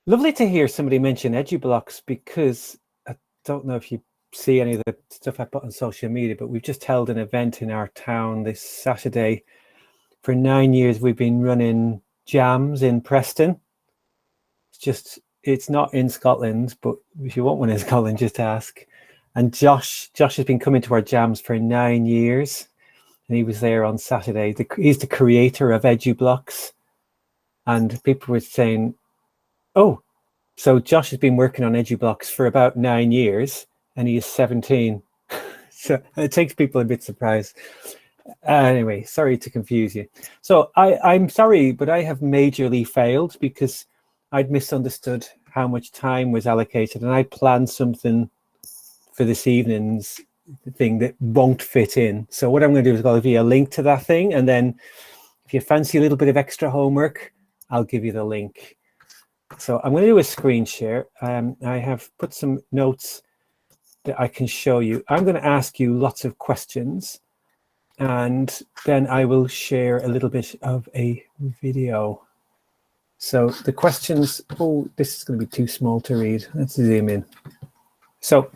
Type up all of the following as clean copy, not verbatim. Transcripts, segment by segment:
Lovely to hear somebody mention EduBlocks, because I don't know if you see any of the stuff I put on social media, but we've just held an event in our town this Saturday. For 9 years, we've been running jams in Preston. It's not in Scotland, but if you want one in Scotland, just ask. And Josh has been coming to our jams for 9 years, and he was there on Saturday. He's the creator of EduBlocks, and people were saying, oh, so Josh has been working on EduBlocks for about 9 years, and he is 17. So it takes people a bit surprised. Anyway, sorry to confuse you. So I'm sorry, but I have majorly failed because I'd misunderstood how much time was allocated, and I planned something for this evening's thing that won't fit in. So what I'm going to do is I'll give you a link to that thing, and then if you fancy a little bit of extra homework, I'll give you the link. So I'm going to do a screen share. I have put some notes that I can show you. I'm going to ask you lots of questions, and then I will share a little bit of a video. So the questions, oh, this is going to be too small to read. Let's zoom in. So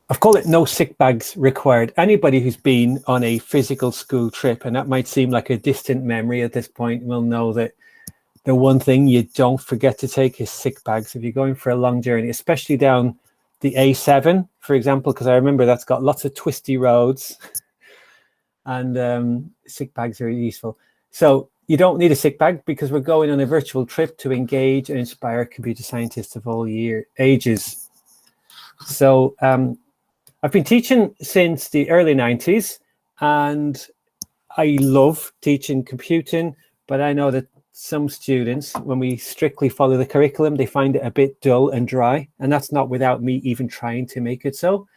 I've called it no sick bags required. Anybody who's been on a physical school trip, and that might seem like a distant memory at this point, will know that the one thing you don't forget to take is sick bags if you're going for a long journey, especially down the A7, for example, because I remember that's got lots of twisty roads, and sick bags are useful. So you don't need a sick bag because we're going on a virtual trip to engage and inspire computer scientists of all ages. So I've been teaching since the early 90s, and I love teaching computing, but I know that some students, when we strictly follow the curriculum, they find it a bit dull and dry, and that's not without me even trying to make it so.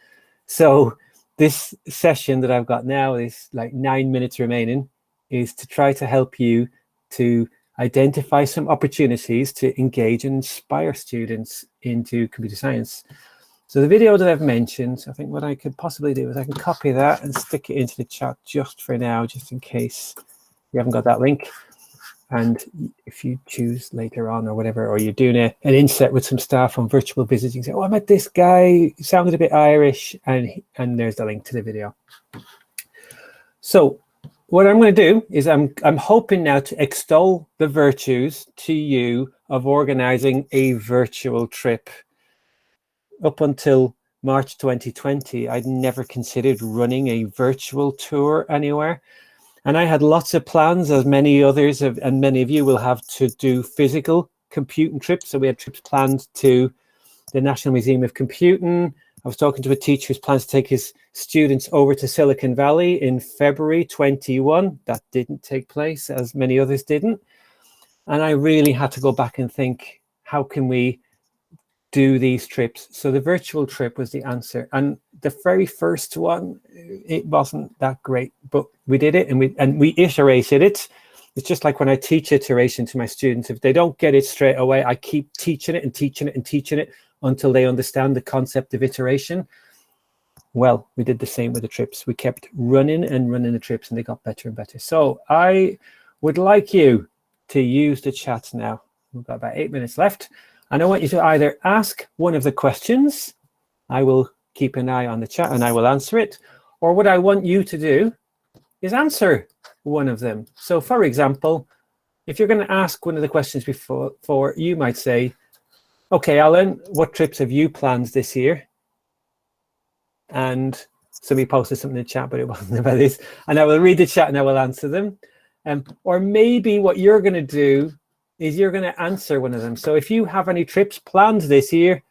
So this session that I've got now is like 9 minutes remaining, is to try to help you to identify some opportunities to engage and inspire students into computer science. So the video that I've mentioned, I think what I could possibly do is I can copy that and stick it into the chat just for now, just in case you haven't got that link. And if you choose later on or whatever, or you're doing an inset with some staff on virtual visits, you can say, oh, I met this guy, he sounded a bit Irish, and there's the link to the video. So what I'm going to do is I'm hoping now to extol the virtues to you of organizing a virtual trip. Up until March 2020, I'd never considered running a virtual tour anywhere. And I had lots of plans, as many others have, and many of you will have, to do physical computing trips. So we had trips planned to the National Museum of Computing. I was talking to a teacher who's plans to take his students over to Silicon Valley in February 21. That didn't take place, as many others didn't. And I really had to go back and think, how can we do these trips? So the virtual trip was the answer. And the very first one, it wasn't that great, but we did it, and we iterated it. It's just like when I teach iteration to my students. If they don't get it straight away, I keep teaching it and teaching it and teaching it until they understand the concept of iteration. Well, we did the same with the trips. We kept running and running the trips, and they got better and better. So I would like you to use the chat now. We've got about 8 minutes left. And I want you to either ask one of the questions. I will keep an eye on the chat and I will answer it. Or what I want you to do is answer one of them. So for example, if you're going to ask one of the questions before, you might say, okay, Alan, what trips have you planned this year? And somebody posted something in the chat, but it wasn't about this. And I will read the chat and I will answer them. Or maybe what you're going to do is you're going to answer one of them. So if you have any trips planned this year,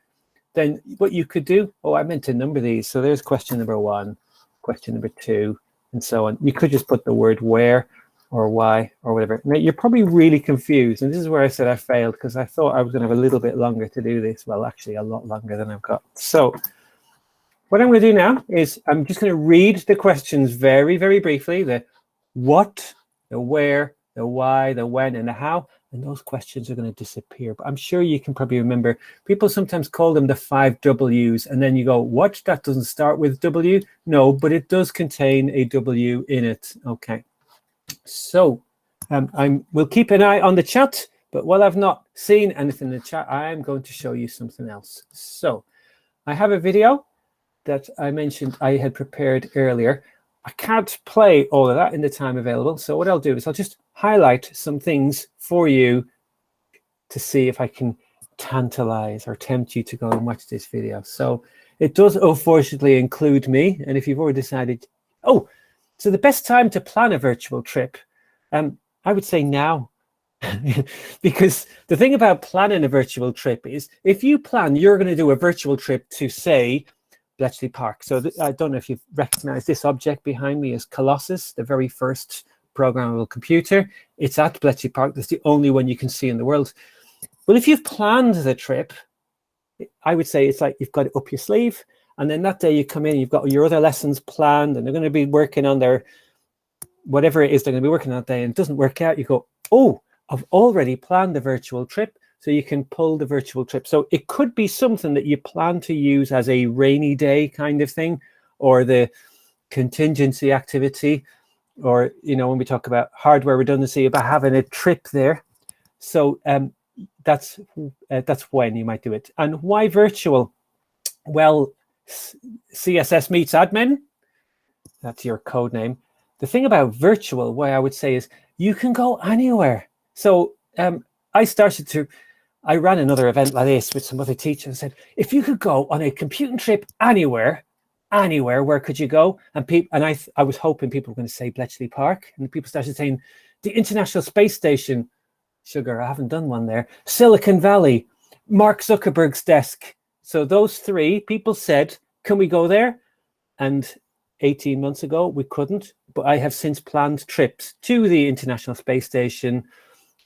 then what you could do, oh, I meant to number these. So there's question number 1, question number 2, and so on. You could just put the word where or why or whatever. Now, you're probably really confused. And this is where I said I failed, because I thought I was going to have a little bit longer to do this. Well, actually, a lot longer than I've got. So what I'm going to do now is I'm just going to read the questions very, very briefly. The what, the where, the why, the when, and the how. And those questions are going to disappear. But I'm sure you can probably remember, people sometimes call them the 5 W's. And then you go, what? That doesn't start with W? No, but it does contain a W in it. Okay. So we'll keep an eye on the chat. But while I've not seen anything in the chat, I am going to show you something else. So I have a video that I mentioned I had prepared earlier. I can't play all of that in the time available. So what I'll do is I'll just highlight some things for you to see if I can tantalize or tempt you to go and watch this video. So it does unfortunately include me. And if you've already decided, oh, so the best time to plan a virtual trip, I would say now. Because the thing about planning a virtual trip is if you plan you're going to do a virtual trip to, say, Bletchley Park. So I don't know if you've recognized this object behind me is Colossus, the very first programmable computer. It's at Bletchley Park. That's the only one you can see in the world. Well, if you've planned the trip, I would say it's like you've got it up your sleeve. And then that day you come in, you've got your other lessons planned and they're going to be working on their, whatever it is they're going to be working on that day, and it doesn't work out. You go, oh, I've already planned the virtual trip, so you can pull the virtual trip. So it could be something that you plan to use as a rainy day kind of thing, or the contingency activity, or, you know, when we talk about hardware redundancy, about having a trip there. So that's when you might do it. And why virtual? Well, CSS meets admin, that's your code name. The thing about virtual, why I would say is you can go anywhere. So I ran another event like this with some other teachers and said, if you could go on a computing trip anywhere, where could you go? And I was hoping people were going to say Bletchley Park, and people started saying the International Space Station. Sugar, I haven't done one there. Silicon Valley, Mark Zuckerberg's desk. So those three people said, can we go there? And 18 months ago, we couldn't, but I have since planned trips to the International Space Station,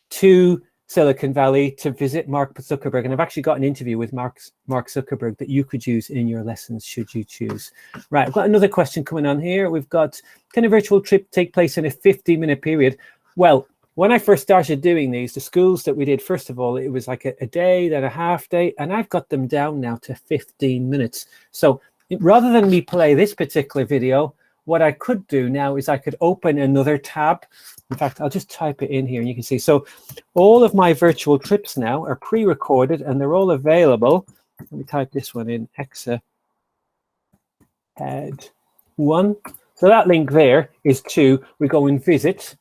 to Silicon Valley to visit Mark Zuckerberg. And I've actually got an interview with Mark Zuckerberg that you could use in your lessons should you choose. Right, I've got another question coming on here. We've got, can a virtual trip take place in a 15-minute period? Well, when I first started doing these, the schools that we did, first of all, it was like a day, then a half day, and I've got them down now to 15 minutes. So rather than me play this particular video, what I could do now is I could open another tab. In fact, I'll just type it in here and you can see. So all of my virtual trips now are pre-recorded and they're all available. Let me type this one in, Exa Ed 1. So that link there is to, we go and visit.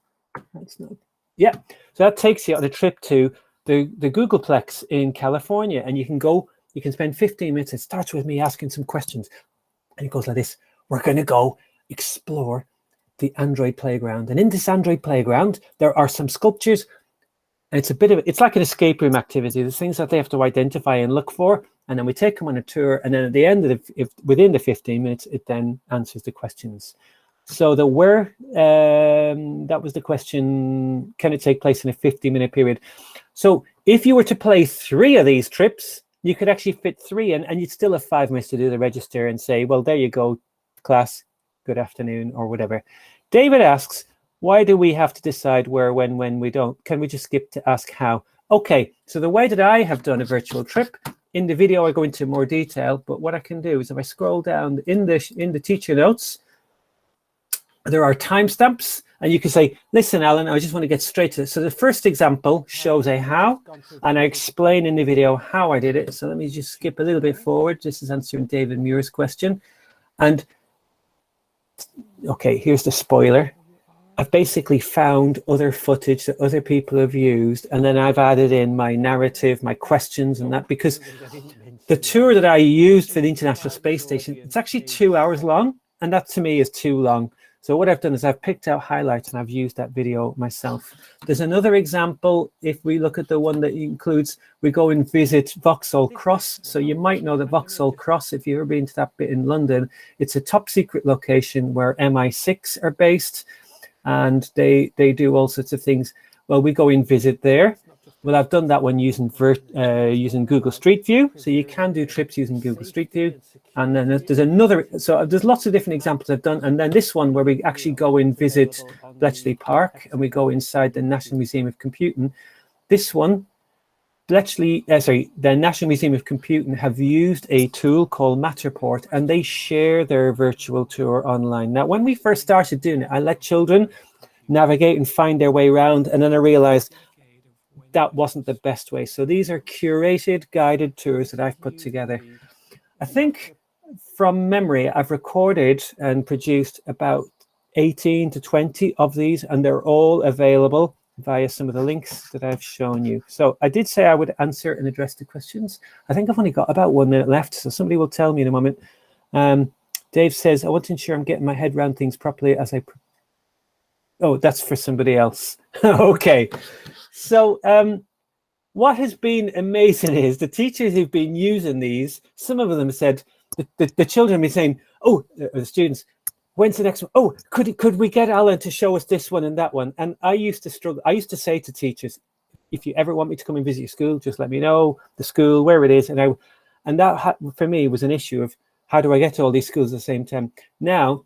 That's not, yeah. So that takes you on a trip to the Googleplex in California, and you can go, you can spend 15 minutes. It starts with me asking some questions and it goes like this. We're going to go explore the Android playground, and in this Android playground there are some sculptures, and it's like an escape room activity. There's things that they have to identify and look for, and then we take them on a tour, and then at the end of within the 15 minutes it then answers the questions. So that was the question, can it take place in a 15-minute period? So if you were to play 3 of these trips, you could actually fit 3 in, and you'd still have 5 minutes to do the register and say, well, there you go, class, good afternoon, or whatever. David asks, why do we have to decide where, when we don't? Can we just skip to ask how? Okay, so the way that I have done a virtual trip, in the video I go into more detail, but what I can do is if I scroll down in the teacher notes, there are timestamps, and you can say, listen, Alan, I just want to get straight to it. So the first example shows a how, and I explain in the video how I did it. So let me just skip a little bit forward. This is answering David Muir's question. And okay, here's the spoiler. I've basically found other footage that other people have used, and then I've added in my narrative, my questions and that, because the tour that I used for the International Space Station, it's actually 2 hours long, and that to me is too long. So what I've done is I've picked out highlights and I've used that video myself. There's another example. If we look at the one that includes, we go and visit Vauxhall Cross. So you might know that Vauxhall Cross, if you've ever been to that bit in London, it's a top secret location where MI6 are based, and they do all sorts of things. Well, we go and visit there. Well, I've done that one using Google Street View. So you can do trips using Google Street View. And then there's another, so there's lots of different examples I've done. And then this one where we actually go and visit Bletchley Park and we go inside the National Museum of Computing. This one, the National Museum of Computing have used a tool called Matterport, and they share their virtual tour online. Now, when we first started doing it, I let children navigate and find their way around. And then I realized that wasn't the best way. So these are curated guided tours that I've put together. I think from memory, I've recorded and produced about 18 to 20 of these, and they're all available via some of the links that I've shown you. So I did say I would answer and address the questions. I think I've only got about 1 minute left, so somebody will tell me in a moment. Dave says, I want to ensure I'm getting my head around things properly as I... Oh, that's for somebody else. Okay. So what has been amazing is the teachers who've been using these, some of them said, the children have been saying, oh, the students, when's the next one? Oh, could we get Alan to show us this one and that one? And I used to struggle. I used to say to teachers, if you ever want me to come and visit your school, just let me know the school, where it is. And that for me was an issue of how do I get to all these schools at the same time? Now,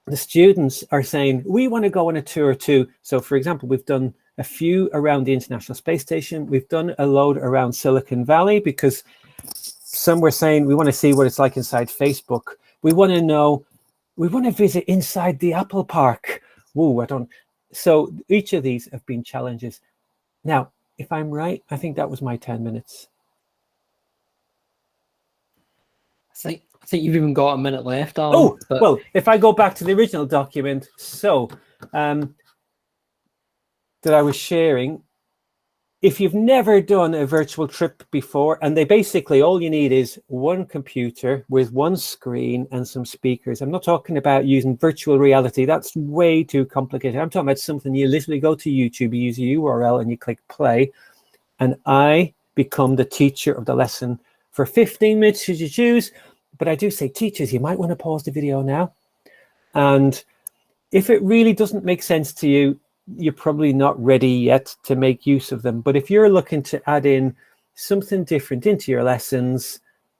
the students are saying, we want to go on a tour too. So for example, we've done a few around the International Space Station. We've done a load around Silicon Valley because some were saying, we want to see what it's like inside Facebook. We want to know, we want to visit inside the Apple Park. Whoa, so each of these have been challenges. Now, if I'm right, I think that was my 10 minutes. I think you've even got a minute left, Alan. Oh, well, if I go back to the original document, so that I was sharing, if you've never done a virtual trip before, and they basically, all you need is one computer with one screen and some speakers. I'm not talking about using virtual reality. That's way too complicated. I'm talking about something you literally go to YouTube, you use a URL and you click play, and I become the teacher of the lesson for 15 minutes should you choose. But I do say, teachers, you might want to pause the video now. And if it really doesn't make sense to you, you're probably not ready yet to make use of them. But if you're looking to add in something different into your lessons,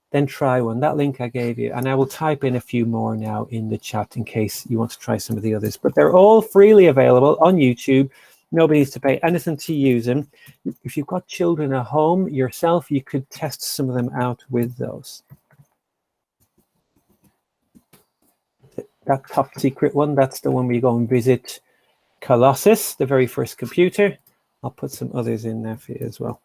then try one. That link I gave you, and I will type in a few more now in the chat in case you want to try some of the others. But they're all freely available on YouTube. Nobody needs to pay anything to use them. If you've got children at home yourself, you could test some of them out with those. That top secret one, that's the one where you go and visit Colossus, the very first computer. I'll put some others in there for you as well.